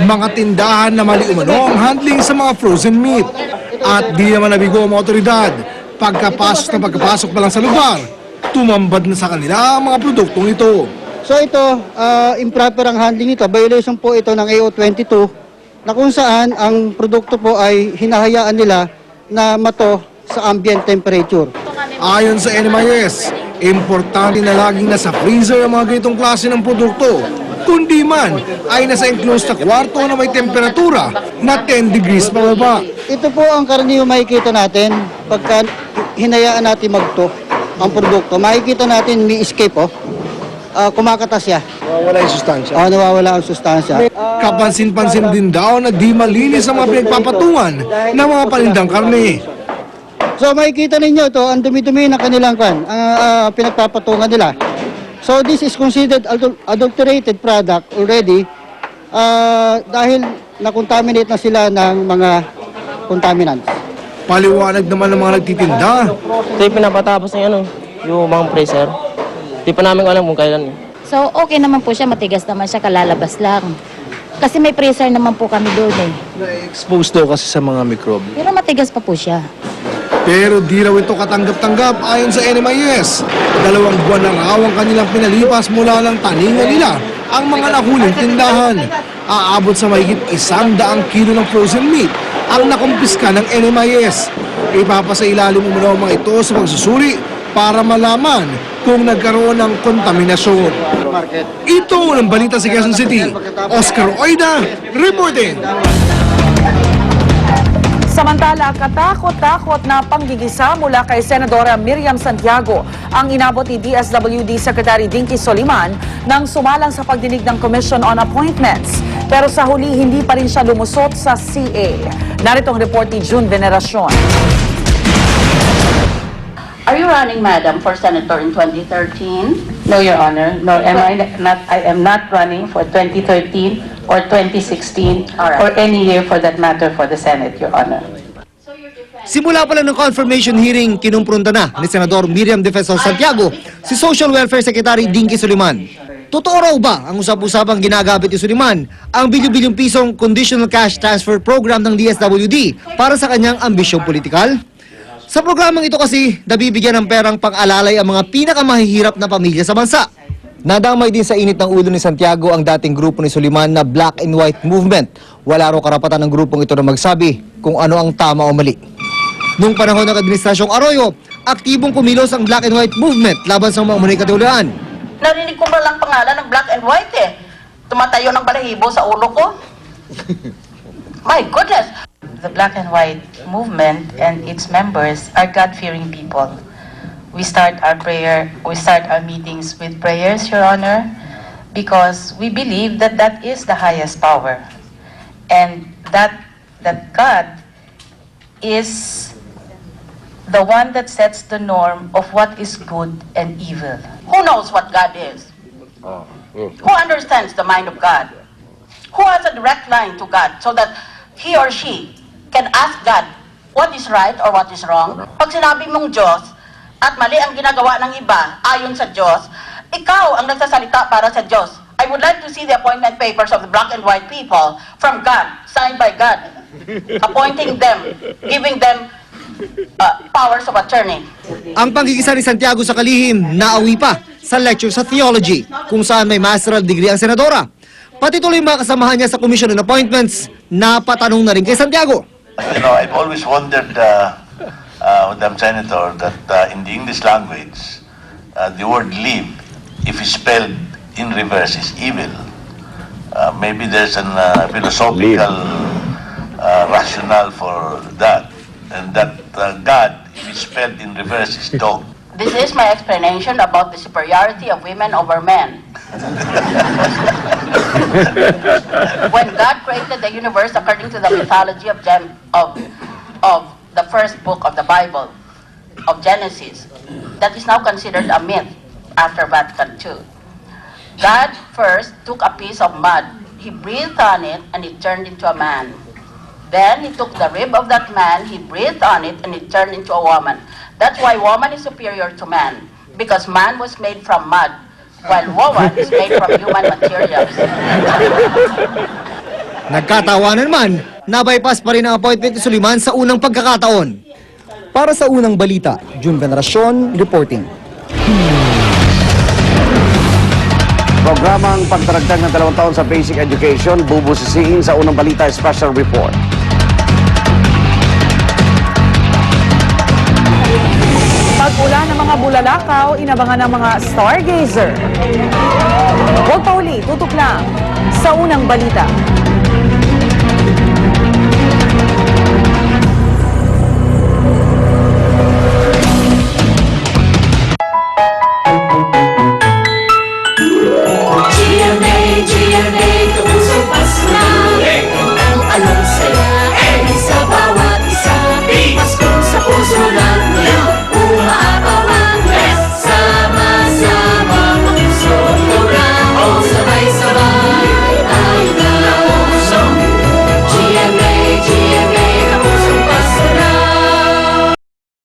mga tindahan na mali umano ang handling sa mga frozen meat. At di naman nabigo ang mga otoridad. Pagkapasok pa lang sa lugar, tumambad na sa kanila ang mga produktong ito. So ito, improper ang handling ito. Violation po ito ng AO22 na kung saan ang produkto po ay hinahayaan nila na mato sa ambient temperature. Ayon sa NMIS, importante na laging nasa freezer ang mga ganitong klase ng produkto. Kundi man ay nasa enclosed na kwarto na may temperatura na 10 degrees pababa. Ito po ang karaniwang makikita natin pagka hinayaan natin magto ang produkto. Makikita natin may escape kumakatas siya. Nawawala yung sustansya. Nawawala ang sustansya. Kapansin-pansin din daw na di malinis ang mga pinagpapatungan ng mga panindang karne. So makikita ninyo ito, ang dumi-dumi ng kanilang pinagpapatungan nila. So this is considered adulterated product already dahil na-contaminate na sila ng mga contaminants. Paliwanag naman ng mga nagtitinda. Ito yung pinapatapos ng yung mga freezer. Di pa namin alam kung kailan. So okay naman po siya, matigas naman siya, kalalabas lang. Kasi may freezer naman po kami doon eh. Na-expose daw kasi sa mga mikrobe. Pero matigas pa po siya. Pero di raw ito katanggap-tanggap ayon sa NMIS. 2 buwan na raw ang kanilang pinalipas mula ng taningan nila ang mga nahuling tindahan. Aabot sa mahigit 100 kilo ng frozen meat ang nakumpiska ng NMIS. Ipapasa ilalim umano ang mga ito sa pagsusuri para malaman kung nagkaroon ng kontaminasyon. Ito ang balita sa Quezon City. Oscar Oida, reporting. Samantala, katakot-takot na panggigisa mula kay Senadora Miriam Santiago ang inabot ni DSWD Secretary Dinky Soliman nang sumalang sa pagdinig ng Commission on Appointments. Pero sa huli, hindi pa rin siya lumusot sa CA. Narito ang report ni June Veneracion. Are you running, Madam, for Senator in 2013? No, Your Honor. No, I am not running for 2013 or 2016 or any year for that matter for the Senate, Your Honor. Simula pa lang ng confirmation hearing, kinumpronta na ni Senador Miriam Defensor Santiago si Social Welfare Secretary Dinky Soliman. Totoo raw ba ang usap-usapang ginagamit ni Soliman ang bilyon-bilyong pisong conditional cash transfer program ng DSWD para sa kanyang ambisyong politikal? Sa programang ito kasi, nabibigyan ng perang pang-alalay ang mga pinakamahihirap na pamilya sa bansa. Nadamay din sa init ng ulo ni Santiago ang dating grupo ni Soliman na Black and White Movement. Wala raw karapatan ng grupong ito na magsabi kung ano ang tama o mali. Noong panahon ng Administrasyong Arroyo, aktibong kumilos ang Black and White Movement laban sa mga umunay katiwalaan. Narinig ko ba lang pangalan ng Black and White eh. Tumatayo ng balahibo sa ulo ko. My goodness! The Black and White Movement and its members are God-fearing people. We start our meetings with prayers, Your Honor, because we believe that that is the highest power. And that God is the one that sets the norm of what is good and evil. Who knows what God is? Who understands the mind of God? Who has a direct line to God so that he or she can ask God what is right or what is wrong? Pag sinabi mong Diyos at mali ang ginagawa ng iba ayon sa Diyos, ikaw ang nagsasalita para sa Diyos. I would like to see the appointment papers of the Black and White people from God, signed by God, appointing them, giving them powers of attorney. Ang panggigisa ni Santiago sa kalihim, naawi pa sa lecture sa theology, kung saan may masteral degree ang senadora. Pati tuloy mga kasamahan niya sa Commission on Appointments, napatanong na rin kay Santiago. You know, I've always wondered, Madam Senator, that in the English language, the word live, if it's spelled in reverse, is evil. Maybe there's an philosophical rationale for that, and that God, if it's spelled in reverse, is dog. This is my explanation about the superiority of women over men. When God created the universe according to the mythology of the first book of the Bible, of Genesis, that is now considered a myth after Vatican II. God first took a piece of mud, he breathed on it, and it turned into a man. Then he took the rib of that man, he breathed on it, and it turned into a woman. That's why woman is superior to man, because man was made from mud, while woman is made from human materials. Nagkatawanan man, na-bypass pa rin ang appointment ni Suliman sa unang pagkakataon. Para sa unang balita, June Veneracion reporting. Programang pagdaragdag ng 2 taon sa basic education, bubusisiin sa unang balita special report. Pag-ula ng mga bulalakaw, inabangan ng mga stargazer. Huwag pa uli, tutok lang sa unang balita.